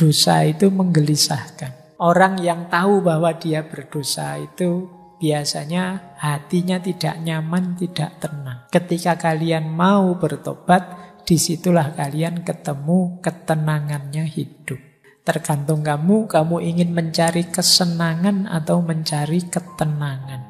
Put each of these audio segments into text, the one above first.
Dosa itu menggelisahkan. Orang yang tahu bahwa dia berdosa itu biasanya hatinya tidak nyaman, tidak tenang. Ketika kalian mau bertobat, disitulah kalian ketemu ketenangannya hidup. Tergantung kamu ingin mencari kesenangan atau mencari ketenangan.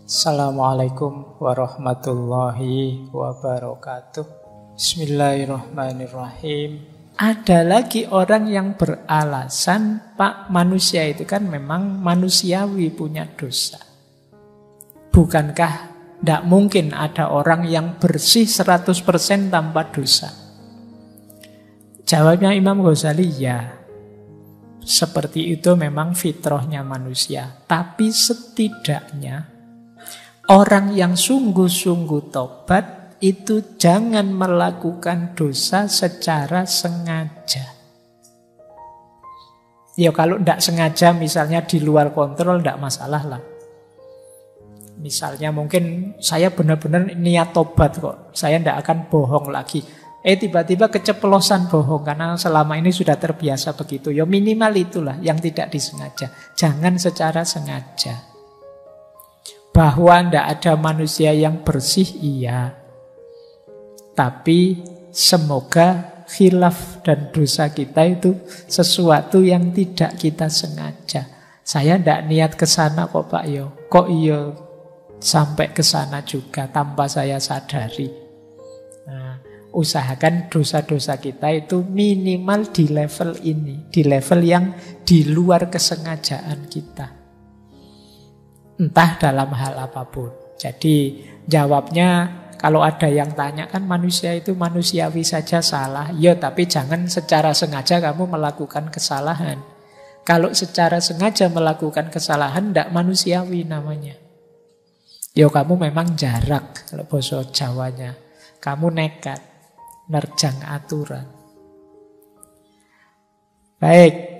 Assalamualaikum warahmatullahi wabarakatuh. Bismillahirrahmanirrahim. Ada lagi orang yang beralasan, Pak, manusia itu kan memang manusiawi punya dosa. Bukankah tidak mungkin ada orang yang bersih 100% tanpa dosa? Jawabnya Imam Ghazali, ya. Seperti itu memang fitrahnya manusia. Tapi setidaknya orang yang sungguh-sungguh tobat itu jangan melakukan dosa secara sengaja. Ya kalau tidak sengaja misalnya di luar kontrol tidak masalah lah. Misalnya mungkin saya benar-benar niat tobat kok. Saya tidak akan bohong lagi. Tiba-tiba keceplosan bohong karena selama ini sudah terbiasa begitu. Ya minimal itulah yang tidak disengaja. Jangan secara sengaja. Bahwa tidak ada manusia yang bersih, iya. Tapi semoga khilaf dan dosa kita itu sesuatu yang tidak kita sengaja. Saya tidak niat ke sana kok Pak Yo. Kok iya sampai ke sana juga tanpa saya sadari. Nah, usahakan dosa-dosa kita itu minimal di level ini. Di level yang di luar kesengajaan kita. Entah dalam hal apapun. Jadi jawabnya, kalau ada yang tanya kan manusia itu manusiawi saja salah. Ya tapi jangan secara sengaja kamu melakukan kesalahan. Kalau secara sengaja melakukan kesalahan tidak manusiawi namanya. Ya kamu memang jarak kalau bahasa Jawanya. Kamu nekat, nerjang aturan. Baik.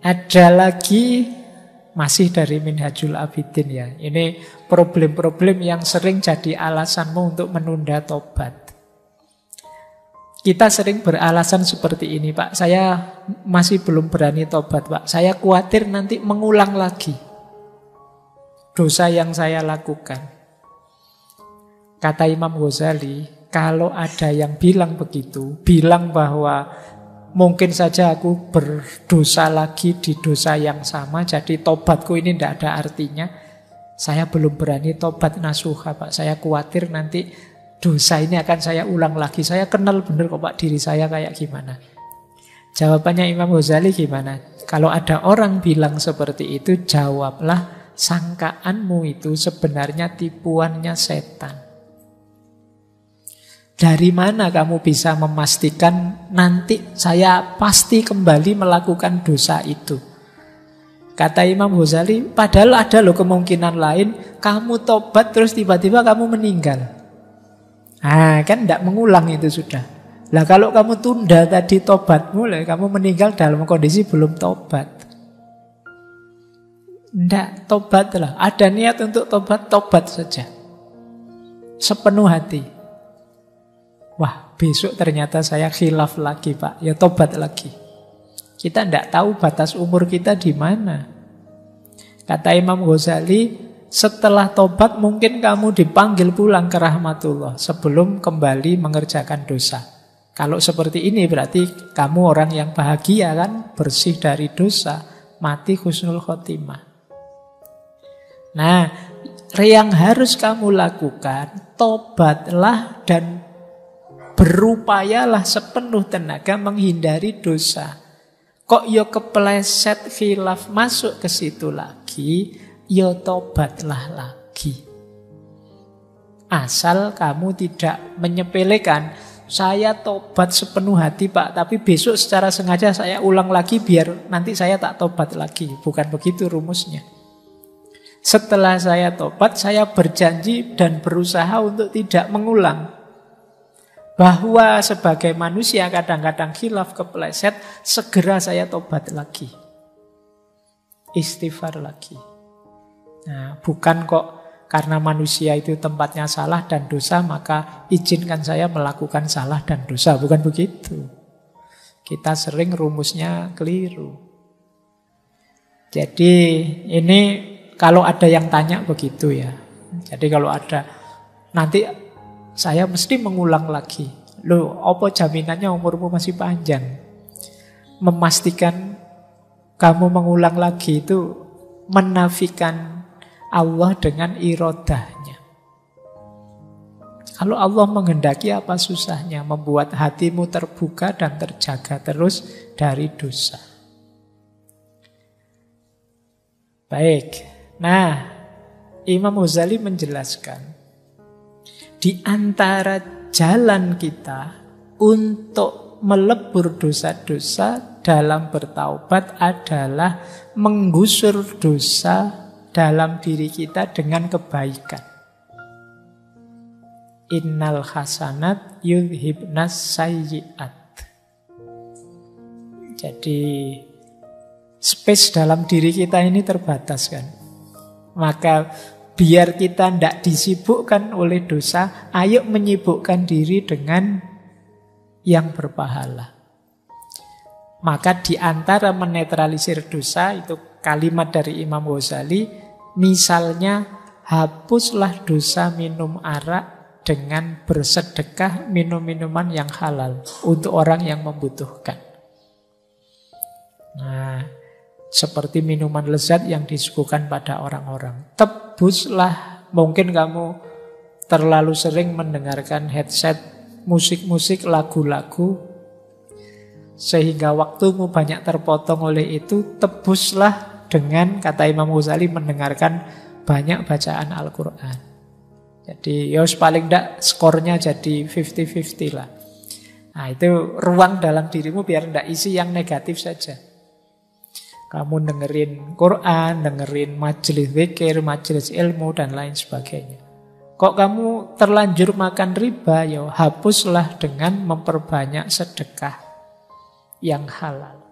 Ada lagi masih dari Minhajul Abidin ya. Ini problem-problem yang sering jadi alasanmu untuk menunda tobat. Kita sering beralasan seperti ini, Pak. Saya masih belum berani tobat, Pak. Saya khawatir nanti mengulang lagi dosa yang saya lakukan. Kata Imam Ghazali, kalau ada yang bilang begitu, bilang bahwa mungkin saja aku berdosa lagi di dosa yang sama, jadi tobatku ini tidak ada artinya. Saya belum berani tobat nasuha, Pak. Saya khawatir nanti dosa ini akan saya ulang lagi. Saya kenal benar kok Pak diri saya kayak gimana. Jawabannya Imam Ghazali gimana? Kalau ada orang bilang seperti itu, jawablah, sangkaanmu itu sebenarnya tipuannya setan. Dari mana kamu bisa memastikan nanti saya pasti kembali melakukan dosa itu? Kata Imam Ghazali, padahal ada loh kemungkinan lain, kamu tobat terus tiba-tiba kamu meninggal. Kan tidak mengulang itu sudah. Lah kalau kamu tunda tadi tobatmu, kamu meninggal dalam kondisi belum tobat. Tidak, tobatlah. Ada niat untuk tobat, tobat saja. Sepenuh hati. Wah, besok ternyata saya khilaf lagi, Pak. Ya tobat lagi. Kita tidak tahu batas umur kita di mana. Kata Imam Ghazali, setelah tobat mungkin kamu dipanggil pulang ke rahmatullah sebelum kembali mengerjakan dosa. Kalau seperti ini berarti kamu orang yang bahagia kan, bersih dari dosa, mati husnul khotimah. Nah, yang harus kamu lakukan, tobatlah dan berupayalah sepenuh tenaga menghindari dosa. Kok yo kepleset khilaf masuk ke situ lagi, yo tobatlah lagi. Asal kamu tidak menyepelekan, saya tobat sepenuh hati Pak, tapi besok secara sengaja saya ulang lagi biar nanti saya tak tobat lagi. Bukan begitu rumusnya. Setelah saya tobat, saya berjanji dan berusaha untuk tidak mengulang. Bahwa sebagai manusia kadang-kadang khilaf, kepleset, segera saya tobat lagi. Istighfar lagi. Nah, bukan kok karena manusia itu tempatnya salah dan dosa, maka izinkan saya melakukan salah dan dosa. Bukan begitu. Kita sering rumusnya keliru. Jadi ini kalau ada yang tanya begitu ya. Jadi kalau ada, nanti saya mesti mengulang lagi. Loh, apa jaminannya umurmu masih panjang? Memastikan kamu mengulang lagi itu menafikan Allah dengan irodahnya. Kalau Allah menghendaki, apa susahnya membuat hatimu terbuka dan terjaga terus dari dosa. Baik, nah Imam Ghazali menjelaskan di antara jalan kita untuk melebur dosa-dosa dalam bertaubat adalah menggusur dosa dalam diri kita dengan kebaikan. Innal hasanat yudhibnas sayyi'at. Jadi space dalam diri kita ini terbatas kan. Maka biar kita tidak disibukkan oleh dosa, ayo menyibukkan diri dengan yang berpahala. Maka di antara menetralisir dosa, itu kalimat dari Imam Ghazali, misalnya hapuslah dosa minum arak dengan bersedekah minum minuman yang halal untuk orang yang membutuhkan. Nah, seperti minuman lezat yang disuguhkan pada orang-orang. Tebuslah, mungkin kamu terlalu sering mendengarkan headset, musik-musik, lagu-lagu, sehingga waktumu banyak terpotong oleh itu. Tebuslah dengan, kata Imam Ghazali, mendengarkan banyak bacaan Al-Quran. Jadi ya paling tidak skornya jadi 50-50 lah. Nah itu ruang dalam dirimu biar tidak isi yang negatif saja. Kamu dengerin Quran, dengerin majelis zikir, majelis ilmu, dan lain sebagainya. Kok kamu terlanjur makan riba, ya hapuslah dengan memperbanyak sedekah yang halal.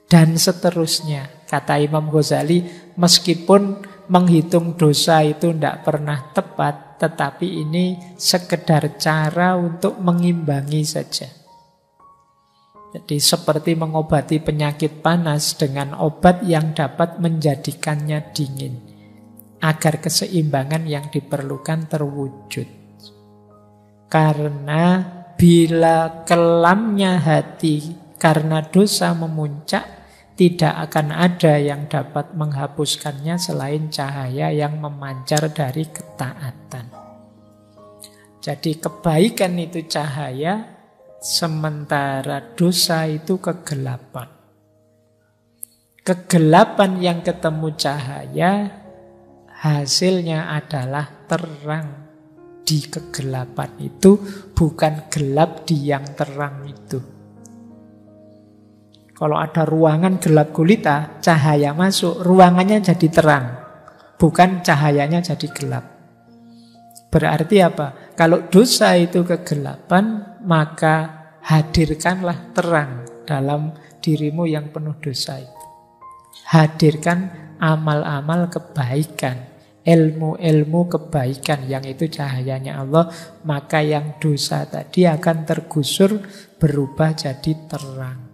Dan seterusnya, kata Imam Ghazali, meskipun menghitung dosa itu tidak pernah tepat, tetapi ini sekedar cara untuk mengimbangi saja. Jadi seperti mengobati penyakit panas dengan obat yang dapat menjadikannya dingin, agar keseimbangan yang diperlukan terwujud. Karena bila kelamnya hati karena dosa memuncak, tidak akan ada yang dapat menghapuskannya selain cahaya yang memancar dari ketaatan. Jadi kebaikan itu cahaya, sementara dosa itu kegelapan. Kegelapan yang ketemu cahaya, hasilnya adalah terang. Di kegelapan itu bukan gelap di yang terang itu. Kalau ada ruangan gelap gulita, cahaya masuk, ruangannya jadi terang. Bukan cahayanya jadi gelap. Berarti apa? Kalau dosa itu kegelapan, maka hadirkanlah terang dalam dirimu yang penuh dosa itu. Hadirkan amal-amal kebaikan, ilmu-ilmu kebaikan, yang itu cahayanya Allah. Maka yang dosa tadi akan tergusur, berubah jadi terang.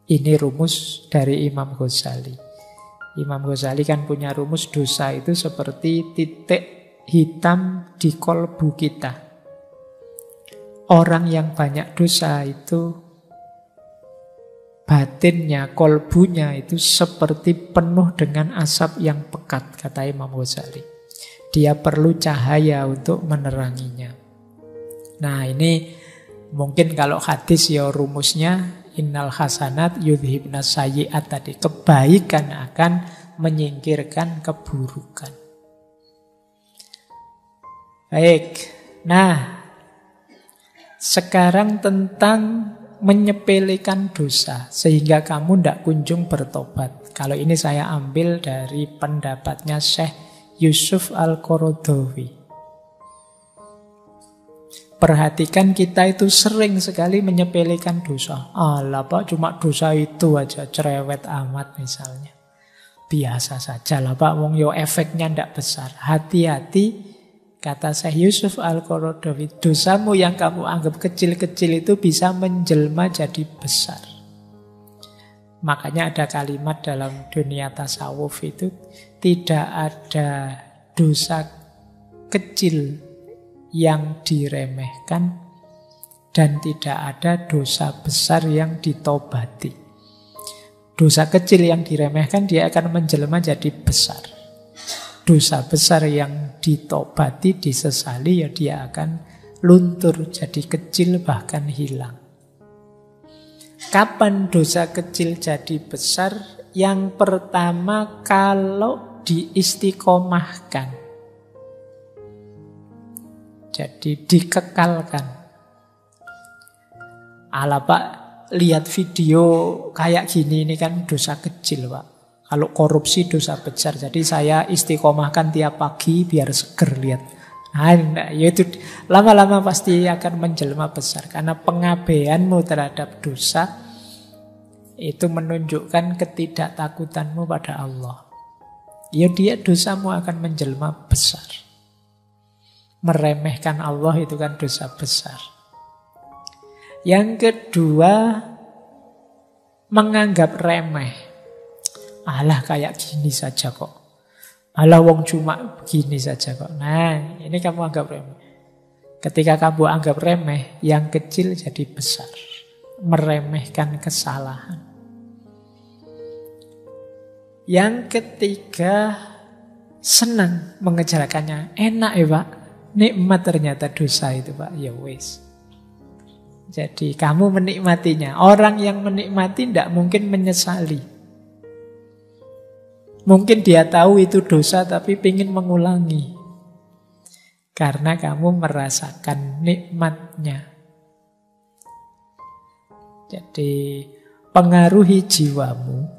Ini rumus dari Imam Ghazali. Imam Ghazali kan punya rumus, dosa itu seperti titik hitam di kolbu kita. Orang yang banyak dosa itu batinnya, kolbunya itu seperti penuh dengan asap yang pekat, kata Imam Ghazali. Dia perlu cahaya untuk meneranginya. Nah ini mungkin kalau hadis ya rumusnya innal hasanat yudhibnas sayyi'at tadi. Kebaikan akan menyingkirkan keburukan. Baik. Nah, sekarang tentang menyepelekan dosa sehingga kamu tidak kunjung bertobat. Kalau ini saya ambil dari pendapatnya Syekh Yusuf Al-Qaradawi. Perhatikan kita itu sering sekali menyepelekan dosa. Alah Pak, cuma dosa itu aja, cerewet amat misalnya. Biasa saja lah Pak, wong yo efeknya ndak besar. Hati-hati, kata Syekh Yusuf Al-Qaradawi, dosamu yang kamu anggap kecil-kecil itu bisa menjelma jadi besar. Makanya ada kalimat dalam dunia tasawuf itu, tidak ada dosa kecil yang diremehkan dan tidak ada dosa besar yang ditobati. Dosa kecil yang diremehkan dia akan menjelma jadi besar. Dosa besar yang ditobati, disesali, ya dia akan luntur jadi kecil bahkan hilang. Kapan dosa kecil jadi besar? Yang pertama, kalau diistiqomahkan. Jadi dikekalkan. Alah Pak, lihat video kayak gini, ini kan dosa kecil Pak. Kalau korupsi dosa besar, jadi saya istiqomahkan tiap pagi biar seger lihat. Nah, yaitu lama-lama pasti akan menjelma besar. Karena pengabaianmu terhadap dosa itu menunjukkan ketidaktakutanmu pada Allah. Ya dia dosamu akan menjelma besar. Meremehkan Allah itu kan dosa besar. Yang kedua, menganggap remeh. Alah kayak gini saja kok. Alah wong cuma begini saja kok. Nah, ini kamu anggap remeh. Ketika kamu anggap remeh, yang kecil jadi besar. Meremehkan kesalahan. Yang ketiga, senang mengejarkannya. Enak ya Pak. Nikmat ternyata dosa itu Pak. Ya wis. Jadi kamu menikmatinya. Orang yang menikmati tidak mungkin menyesali. Mungkin dia tahu itu dosa tapi ingin mengulangi. Karena kamu merasakan nikmatnya. Jadi pengaruhi jiwamu.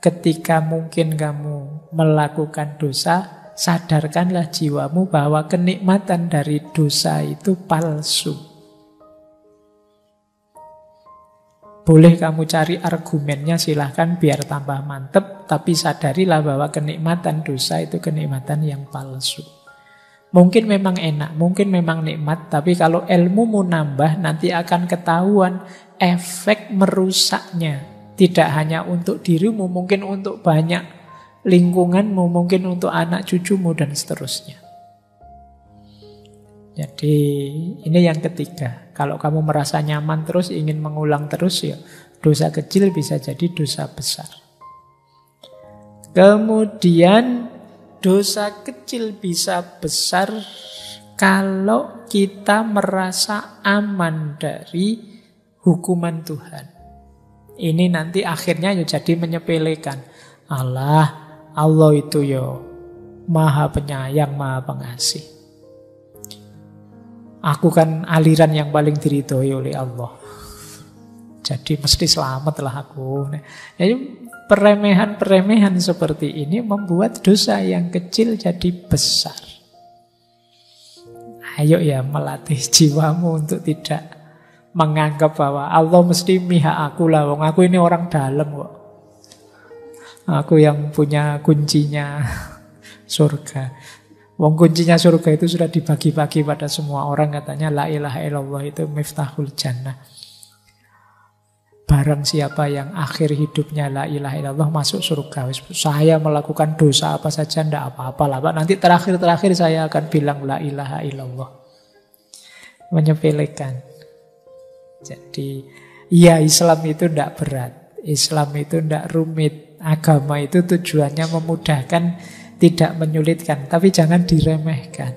Ketika mungkin kamu melakukan dosa, sadarkanlah jiwamu bahwa kenikmatan dari dosa itu palsu. Boleh kamu cari argumennya, silahkan biar tambah mantep, tapi sadarilah bahwa kenikmatan dosa itu kenikmatan yang palsu. Mungkin memang enak, mungkin memang nikmat, tapi kalau ilmumu nambah, nanti akan ketahuan efek merusaknya. Tidak hanya untuk dirimu, mungkin untuk banyak lingkunganmu, mungkin untuk anak cucumu, dan seterusnya. Jadi ini yang ketiga. Kalau kamu merasa nyaman terus, ingin mengulang terus, ya dosa kecil bisa jadi dosa besar. Kemudian dosa kecil bisa besar kalau kita merasa aman dari hukuman Tuhan. Ini nanti akhirnya ya jadi menyepelekan. Allah itu ya Maha Penyayang, Maha Pengasih. Aku kan aliran yang paling diridhoi oleh Allah. Jadi mesti selamatlah aku. Jadi peremehan-peremehan seperti ini membuat dosa yang kecil jadi besar. Ayo ya melatih jiwamu untuk tidak menganggap bahwa Allah mesti mihak aku lah. Wong aku ini orang dalam kok. Aku yang punya kuncinya surga. Wong kuncinya surga itu sudah dibagi-bagi pada semua orang, katanya la ilaha illallah itu miftahul jannah. Barang siapa yang akhir hidupnya la ilaha illallah masuk surga. Saya melakukan dosa apa saja ndak apa-apa lah Pak. Nanti terakhir saya akan bilang la ilaha illallah. Menyepelekan. Jadi ya Islam itu ndak berat. Islam itu ndak rumit. Agama itu tujuannya memudahkan, tidak menyulitkan, tapi jangan diremehkan,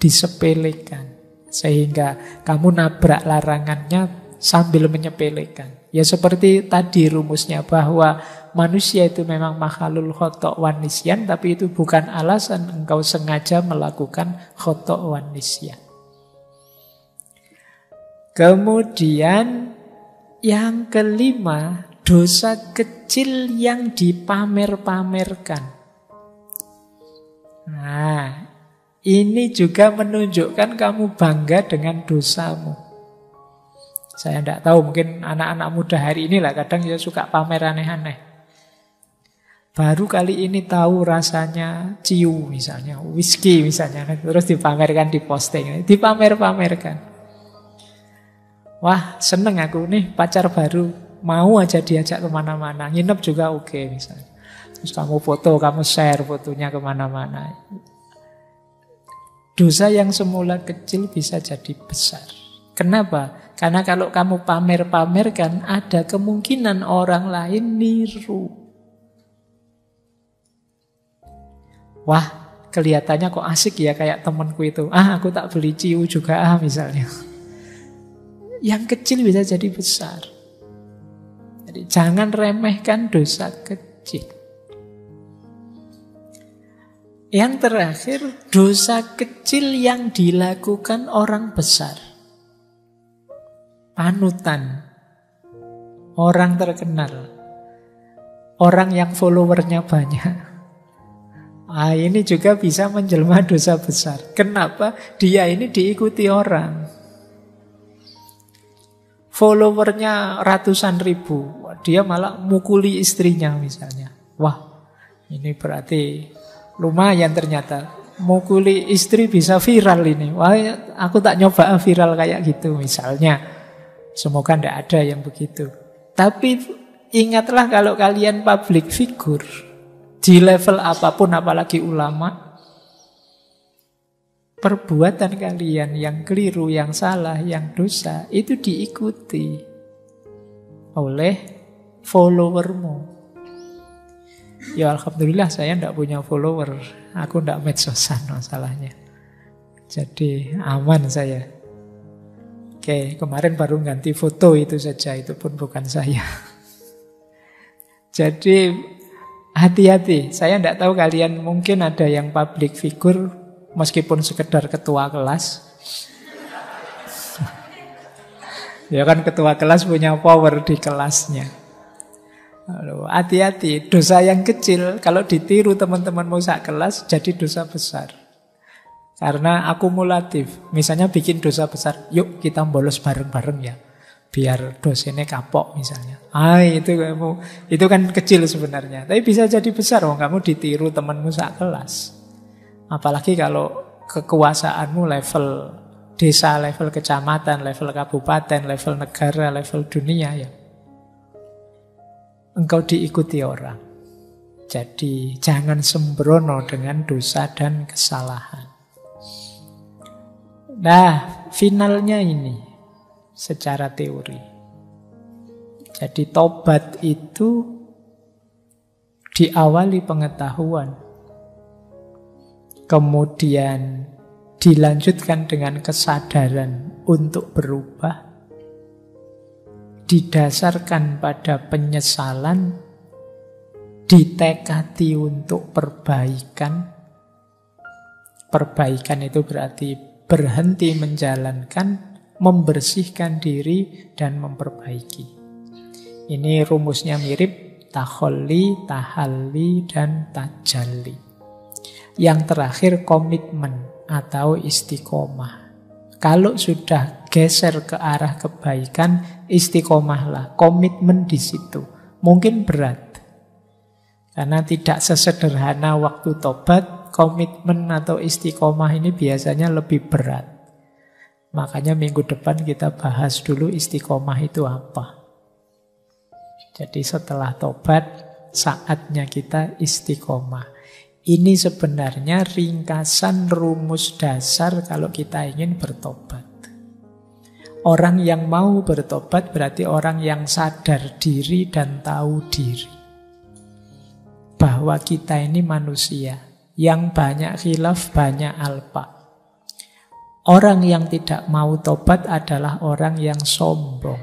disepelekan, sehingga kamu nabrak larangannya sambil menyepelekan. Ya seperti tadi rumusnya bahwa manusia itu memang makhluk khotok wan nisyan, tapi itu bukan alasan engkau sengaja melakukan khotok wan nisyan. Kemudian yang kelima, dosa kecil yang dipamer-pamerkan. Nah, Ini juga menunjukkan kamu bangga dengan dosamu. Saya tidak tahu, mungkin anak-anak muda hari ini lah kadang ya suka pamer aneh-aneh. Baru kali ini tahu rasanya ciu misalnya, whisky misalnya, terus dipamerkan, diposting, dipamer-pamerkan. Wah, seneng aku nih pacar baru, mau aja diajak kemana-mana, nginep juga oke misalnya. Terus kamu foto, kamu share fotonya kemana-mana. Dosa yang semula kecil bisa jadi besar. Kenapa? Karena kalau kamu pamer-pamerkan, ada kemungkinan orang lain niru. Wah, kelihatannya kok asik ya kayak temanku itu. Aku tak beli ciu juga misalnya. Yang kecil bisa jadi besar. Jadi jangan remehkan dosa kecil. Yang terakhir, dosa kecil yang dilakukan orang besar. Panutan, orang terkenal, orang yang followernya banyak. Ini juga bisa menjelma dosa besar. Kenapa? Dia ini diikuti orang. Followernya ratusan ribu, dia malah mukuli istrinya misalnya. Wah, ini berarti lumayan ternyata. Mukuli istri bisa viral ini. Wah, aku tak nyoba viral kayak gitu misalnya. Semoga tidak ada yang begitu. Tapi ingatlah kalau kalian public figure, di level apapun, apalagi ulama, perbuatan kalian yang keliru, yang salah, yang dosa, itu diikuti oleh followermu. Ya alhamdulillah saya tidak punya follower. Aku tidak medsosan masalahnya. Jadi aman saya. Oke, kemarin baru ganti foto itu saja, itu pun bukan saya. Jadi hati-hati, saya tidak tahu kalian mungkin ada yang public figure meskipun sekedar ketua kelas. Ya kan ketua kelas punya power di kelasnya. Hati-hati, dosa yang kecil kalau ditiru teman-temanmu sak kelas jadi dosa besar. Karena akumulatif. Misalnya bikin dosa besar, yuk kita bolos bareng-bareng ya, biar dosennya kapok misalnya. Itu kan kecil sebenarnya, tapi bisa jadi besar. Kamu ditiru temanmu sak kelas. Apalagi kalau kekuasaanmu level desa, level kecamatan, level kabupaten, level negara, level dunia ya. Engkau diikuti orang. Jadi jangan sembrono dengan dosa dan kesalahan. Nah, finalnya ini secara teori. Jadi tobat itu diawali pengetahuan, kemudian dilanjutkan dengan kesadaran untuk berubah, didasarkan pada penyesalan, ditekadi untuk perbaikan. Perbaikan itu berarti berhenti menjalankan, membersihkan diri, dan memperbaiki. Ini rumusnya mirip takholli, tahalli, dan tajalli. Yang terakhir komitmen atau istiqomah. Kalau sudah geser ke arah kebaikan, istiqomahlah, komitmen di situ. Mungkin berat, karena tidak sesederhana waktu tobat. Komitmen atau istiqomah ini biasanya lebih berat. Makanya minggu depan kita bahas dulu istiqomah itu apa. Jadi setelah tobat, saatnya kita istiqomah. Ini sebenarnya ringkasan rumus dasar kalau kita ingin bertobat. Orang yang mau bertobat berarti orang yang sadar diri dan tahu diri. Bahwa kita ini manusia. Yang banyak khilaf, banyak alpa. Orang yang tidak mau tobat adalah orang yang sombong.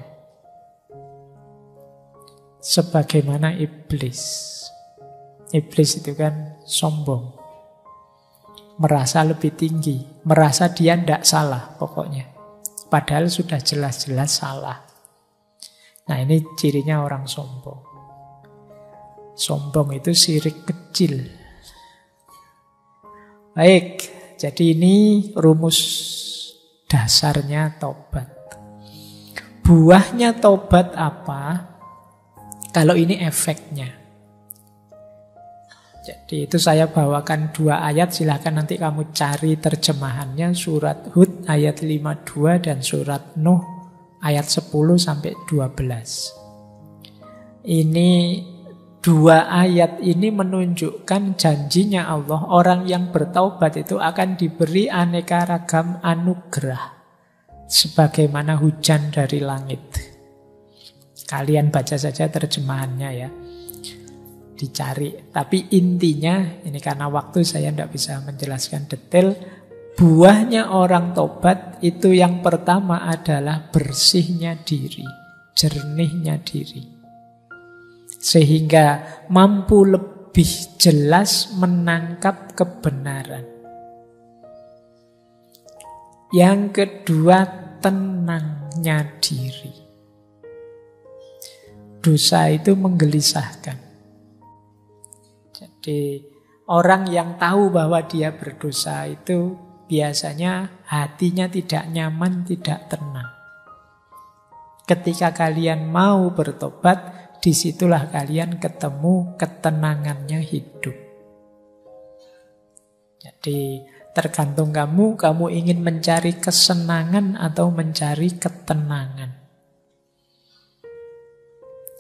Sebagaimana iblis. Iblis itu kan sombong. Merasa lebih tinggi. Merasa dia tidak salah pokoknya. Padahal sudah jelas-jelas salah. Nah ini cirinya orang sombong. Sombong itu syirik kecil. Baik, jadi ini rumus dasarnya tobat. Buahnya tobat apa? Kalau ini efeknya. Jadi itu saya bawakan 2 ayat, silahkan nanti kamu cari terjemahannya. Surat Hud ayat 52 dan surat Nuh ayat 10 sampai 12. Ini 2 ayat ini menunjukkan janjinya Allah, orang yang bertaubat itu akan diberi aneka ragam anugerah sebagaimana hujan dari langit. Kalian baca saja terjemahannya ya, dicari. Tapi intinya, ini karena waktu saya tidak bisa menjelaskan detail, buahnya orang tobat itu yang pertama adalah bersihnya diri, jernihnya diri. Sehingga mampu lebih jelas menangkap kebenaran. Yang kedua, tenangnya diri. Dosa itu menggelisahkan. Jadi orang yang tahu bahwa dia berdosa itu biasanya hatinya tidak nyaman, tidak tenang. Ketika kalian mau bertobat, disitulah kalian ketemu ketenangannya hidup. Jadi tergantung kamu ingin mencari kesenangan atau mencari ketenangan.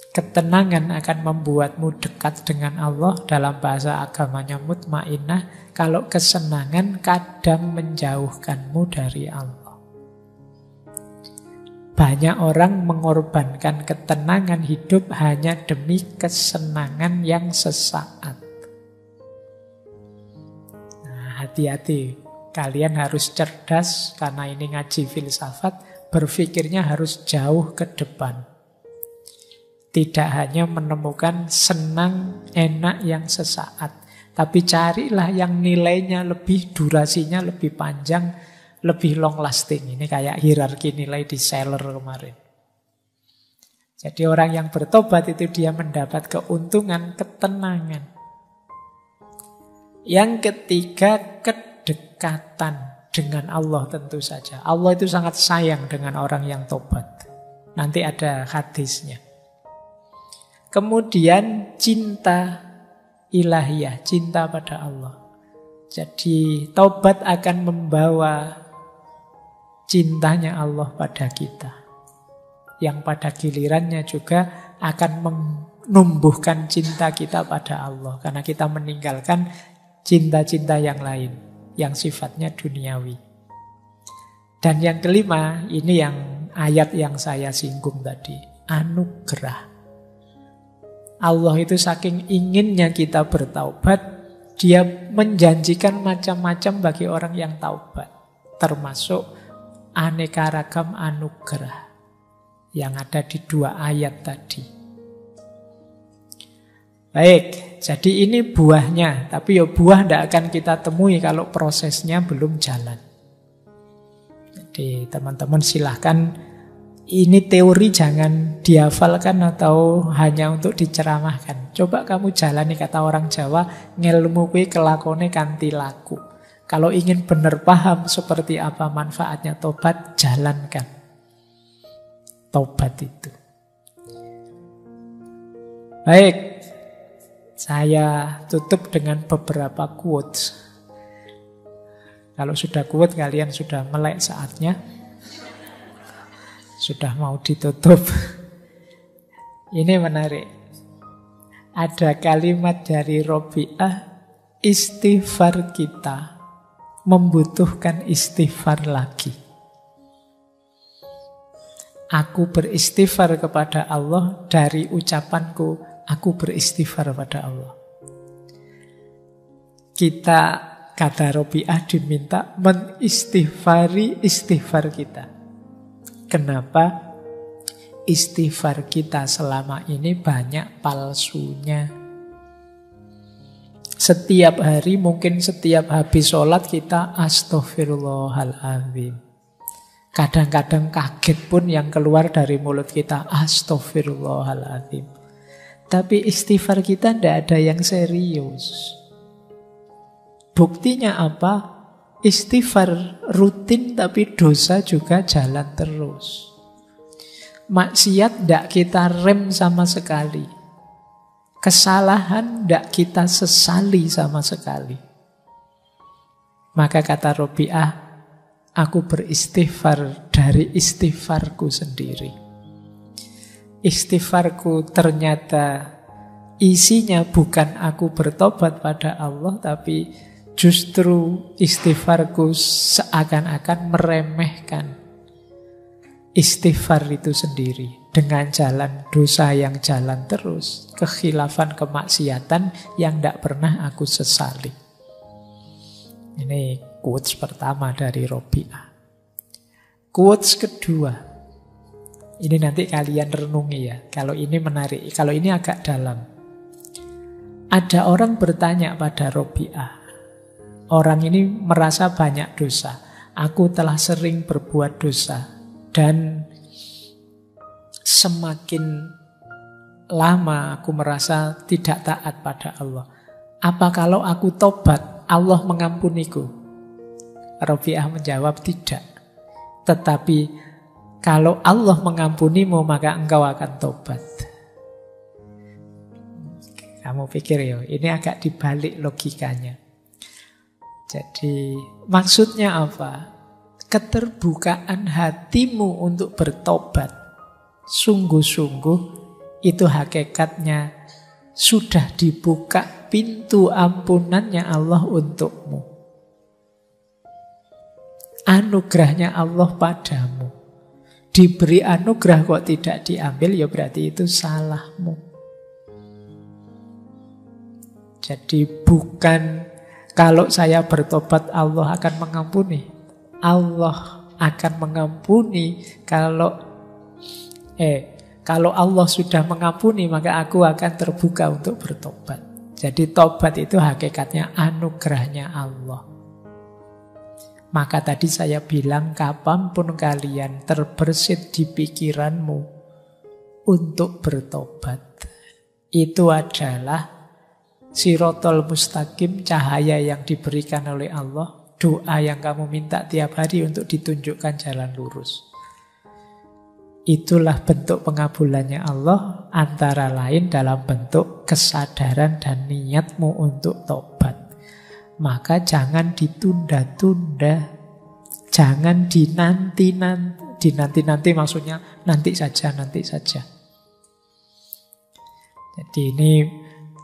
Ketenangan akan membuatmu dekat dengan Allah, dalam bahasa agamanya mutmainah. Kalau kesenangan kadang menjauhkanmu dari Allah. Banyak orang mengorbankan ketenangan hidup hanya demi kesenangan yang sesaat. Nah, hati-hati. Kalian harus cerdas, karena ini ngaji filsafat, berpikirnya harus jauh ke depan. Tidak hanya menemukan senang, enak yang sesaat. Tapi carilah yang nilainya lebih, durasinya lebih panjang, lebih long lasting. Ini kayak hierarki nilai di seller kemarin. Jadi orang yang bertobat itu dia mendapat keuntungan, ketenangan. Yang ketiga, kedekatan dengan Allah tentu saja. Allah itu sangat sayang dengan orang yang tobat. Nanti ada hadisnya. Kemudian cinta ilahiyah, cinta pada Allah. Jadi taubat akan membawa cintanya Allah pada kita, yang pada gilirannya juga akan menumbuhkan cinta kita pada Allah, karena kita meninggalkan cinta-cinta yang lain yang sifatnya duniawi. Dan yang kelima, ini yang ayat yang saya singgung tadi, anugerah. Allah itu saking inginnya kita bertaubat, dia menjanjikan macam-macam bagi orang yang taubat, termasuk aneka ragam anugerah yang ada di 2 ayat tadi. Baik, jadi ini buahnya. Tapi buah tidak akan kita temui kalau prosesnya belum jalan. Jadi teman-teman silahkan, ini teori jangan dihafalkan atau hanya untuk diceramahkan. Coba kamu jalani, kata orang Jawa, ngelmu kuwi kelakone kanthi laku. Kalau ingin benar paham seperti apa manfaatnya tobat, jalankan tobat itu. Baik, saya tutup dengan beberapa quotes. Kalau sudah quote, kalian sudah melek saatnya. Sudah mau ditutup. Ini menarik. Ada kalimat dari Robi'ah, istighfar kita membutuhkan istighfar lagi. Aku beristighfar kepada Allah dari ucapanku, aku beristighfar pada Allah. Kita, kata Robi'ah, diminta mengistighfari istighfar kita. Kenapa? Istighfar kita selama ini banyak palsunya. Setiap hari, mungkin setiap habis sholat kita astaghfirullahaladzim. Kadang-kadang kaget pun yang keluar dari mulut kita astaghfirullahaladzim. Tapi istighfar kita tidak ada yang serius. Buktinya apa? istighfar rutin tapi dosa juga jalan terus. Maksiat tidak kita rem sama sekali. Kesalahan tidak kita sesali sama sekali. Maka kata Robi'ah, aku beristighfar dari istighfarku sendiri. Istighfarku ternyata isinya bukan aku bertobat pada Allah, tapi justru istighfarku seakan-akan meremehkan istighfar itu sendiri dengan jalan dosa yang jalan terus, kekhilafan kemaksiatan yang tidak pernah aku sesali. Ini quotes pertama dari Robi'ah. Quotes kedua, ini nanti kalian renungi ya. Kalau ini menarik, kalau ini agak dalam. Ada orang bertanya pada Robi'ah. Orang ini merasa banyak dosa. Aku telah sering berbuat dosa. Dan semakin lama aku merasa tidak taat pada Allah. Apa kalau aku tobat, Allah mengampuniku? Robi'ah menjawab tidak. Tetapi kalau Allah mengampunimu, maka engkau akan tobat. Kamu pikir ya, ini agak dibalik logikanya. Jadi maksudnya apa? Keterbukaan hatimu untuk bertobat sungguh-sungguh itu hakikatnya sudah dibuka pintu ampunannya Allah untukmu. Anugerahnya Allah padamu. Diberi anugerah kok tidak diambil, ya berarti itu salahmu. Jadi bukan kalau saya bertobat Allah akan mengampuni. Allah akan mengampuni kalau Allah sudah mengampuni, maka aku akan terbuka untuk bertobat. Jadi tobat itu hakikatnya anugerahnya Allah. Maka tadi saya bilang, kapanpun kalian terbersit di pikiranmu untuk bertobat, itu adalah Sirotol mustaqim, cahaya yang diberikan oleh Allah, doa yang kamu minta tiap hari untuk ditunjukkan jalan lurus. Itulah bentuk pengabulannya Allah, antara lain dalam bentuk kesadaran dan niatmu untuk tobat. Maka jangan ditunda-tunda, jangan dinanti-nanti maksudnya nanti saja. Jadi ini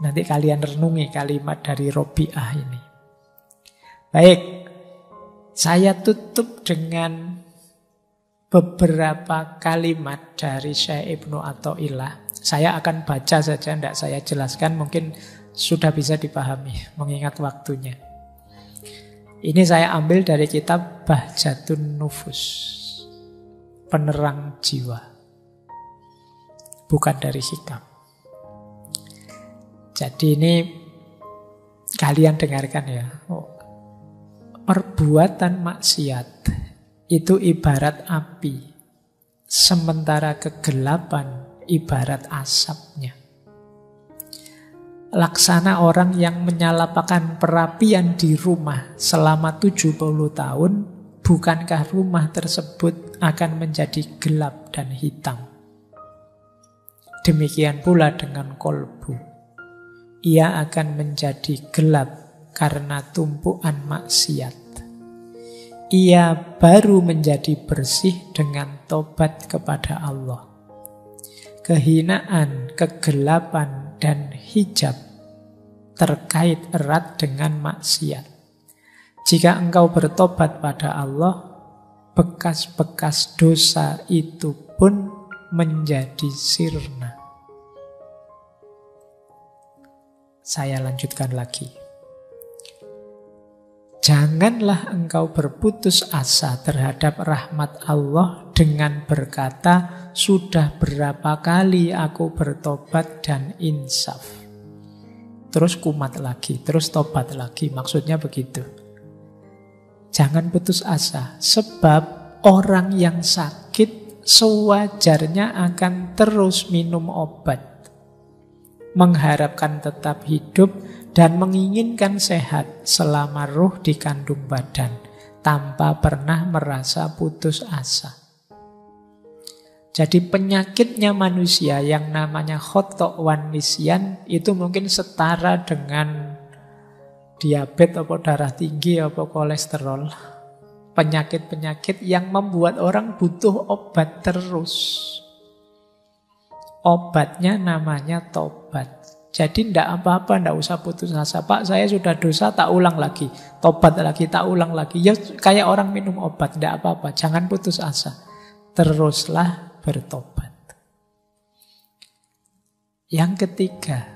nanti kalian renungi kalimat dari Robi'ah ini. Baik, saya tutup dengan beberapa kalimat dari Syekh Ibnu Athaillah. Saya akan baca saja, tidak saya jelaskan, mungkin sudah bisa dipahami mengingat waktunya. Ini saya ambil dari kitab Bahjatun Nufus, penerang jiwa, bukan dari hikam. Jadi ini kalian dengarkan ya. Perbuatan maksiat itu ibarat api, sementara kegelapan ibarat asapnya. Laksana orang yang menyalakan perapian di rumah selama 70 tahun, bukankah rumah tersebut akan menjadi gelap dan hitam? Demikian pula dengan kolbu. Ia akan menjadi gelap karena tumpuan maksiat. Ia baru menjadi bersih dengan tobat kepada Allah. Kehinaan, kegelapan, dan hijab terkait erat dengan maksiat. Jika engkau bertobat pada Allah, bekas-bekas dosa itu pun menjadi sirna. Saya lanjutkan lagi. Janganlah engkau berputus asa terhadap rahmat Allah dengan berkata, sudah berapa kali aku bertobat dan insaf. Terus kumat lagi, terus tobat lagi. Maksudnya begitu. Jangan putus asa, sebab orang yang sakit sewajarnya akan terus minum obat, mengharapkan tetap hidup dan menginginkan sehat selama ruh di kandung badan. tanpa pernah merasa putus asa. Jadi penyakitnya manusia yang namanya khotok wan nisyan itu mungkin setara dengan diabetes atau darah tinggi atau kolesterol. Penyakit-penyakit yang membuat orang butuh obat terus. Obatnya namanya tobat. Jadi tidak apa-apa, tidak usah putus asa. Pak, saya sudah dosa, tak ulang lagi. Tobat lagi, tak ulang lagi. Ya kayak orang minum obat, tidak apa-apa. Jangan putus asa. Teruslah bertobat. Yang ketiga,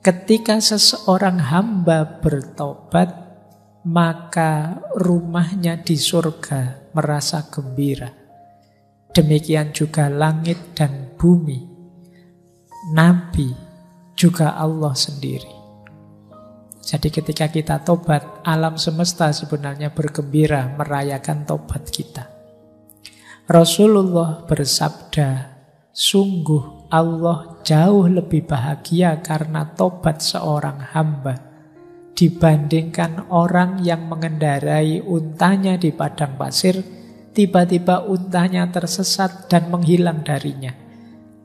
ketika seseorang hamba bertobat, maka rumahnya di surga merasa gembira. Demikian juga langit dan bumi, Nabi, juga Allah sendiri. Jadi ketika kita tobat, alam semesta sebenarnya bergembira merayakan tobat kita. Rasulullah bersabda, sungguh Allah jauh lebih bahagia karena tobat seorang hamba dibandingkan orang yang mengendarai untanya di padang pasir, tiba-tiba untanya tersesat dan menghilang darinya.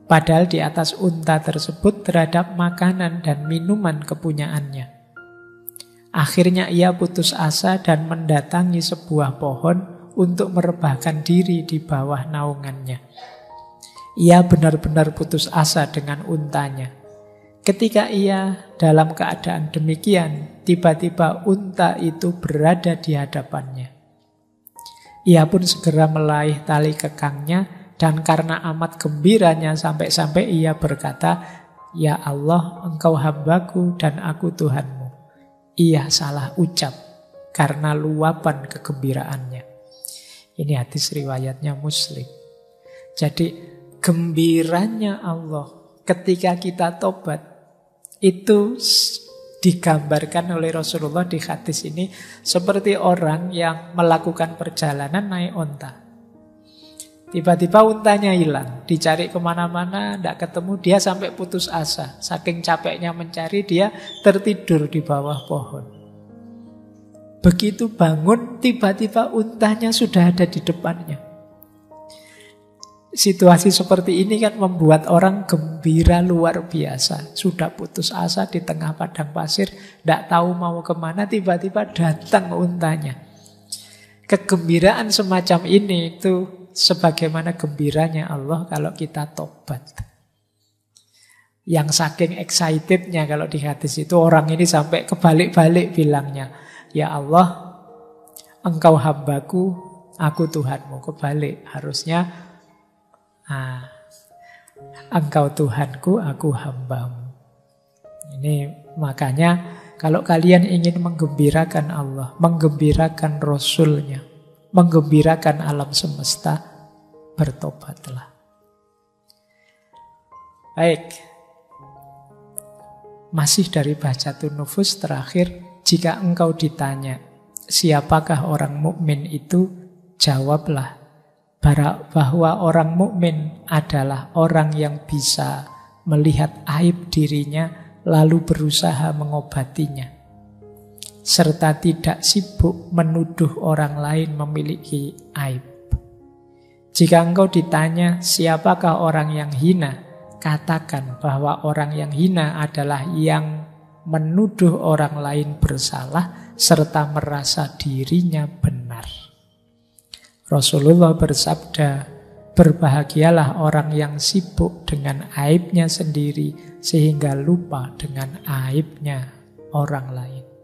Padahal di atas unta tersebut terhadap makanan dan minuman kepunyaannya. Akhirnya ia putus asa dan mendatangi sebuah pohon untuk merebahkan diri di bawah naungannya. Ia benar-benar putus asa dengan untanya. Ketika ia dalam keadaan demikian, tiba-tiba unta itu berada di hadapannya. Ia pun segera meraih tali kekangnya, dan karena amat gembiranya sampai-sampai ia berkata, "Ya Allah, Engkau hambaku dan aku Tuhanmu." Ia salah ucap karena luapan kegembiraannya. Ini hadis riwayatnya Muslim. Jadi gembiranya Allah ketika kita tobat itu digambarkan oleh Rasulullah di hadis ini seperti orang yang melakukan perjalanan naik onta. Tiba-tiba untanya hilang, dicari kemana-mana, tidak ketemu, dia sampai putus asa. Saking capeknya mencari, dia tertidur di bawah pohon. Begitu bangun, tiba-tiba untanya sudah ada di depannya. Situasi seperti ini kan membuat orang gembira luar biasa. Sudah putus asa di tengah padang pasir, tidak tahu mau kemana, tiba-tiba datang untanya. Kegembiraan semacam ini itu sebagaimana gembiranya Allah kalau kita tobat. Yang saking excitednya kalau di hadis itu, orang ini sampai kebalik-balik bilangnya, "Ya Allah, Engkau hambaku, aku Tuhanmu." Kebalik harusnya, Engkau Tuhanku, aku hambamu. Ini makanya kalau kalian ingin menggembirakan Allah, menggembirakan Rasulnya, menggembirakan alam semesta, bertobatlah. Baik, masih dari Bahjatun Nufus terakhir. Jika engkau ditanya, siapakah orang mukmin itu? Jawablah bahwa orang mukmin adalah orang yang bisa melihat aib dirinya lalu berusaha mengobatinya, serta tidak sibuk menuduh orang lain memiliki aib. Jika engkau ditanya, siapakah orang yang hina? Katakan bahwa orang yang hina adalah yang menuduh orang lain bersalah serta merasa dirinya benar. Rasulullah bersabda, berbahagialah orang yang sibuk dengan aibnya sendiri sehingga lupa dengan aibnya orang lain.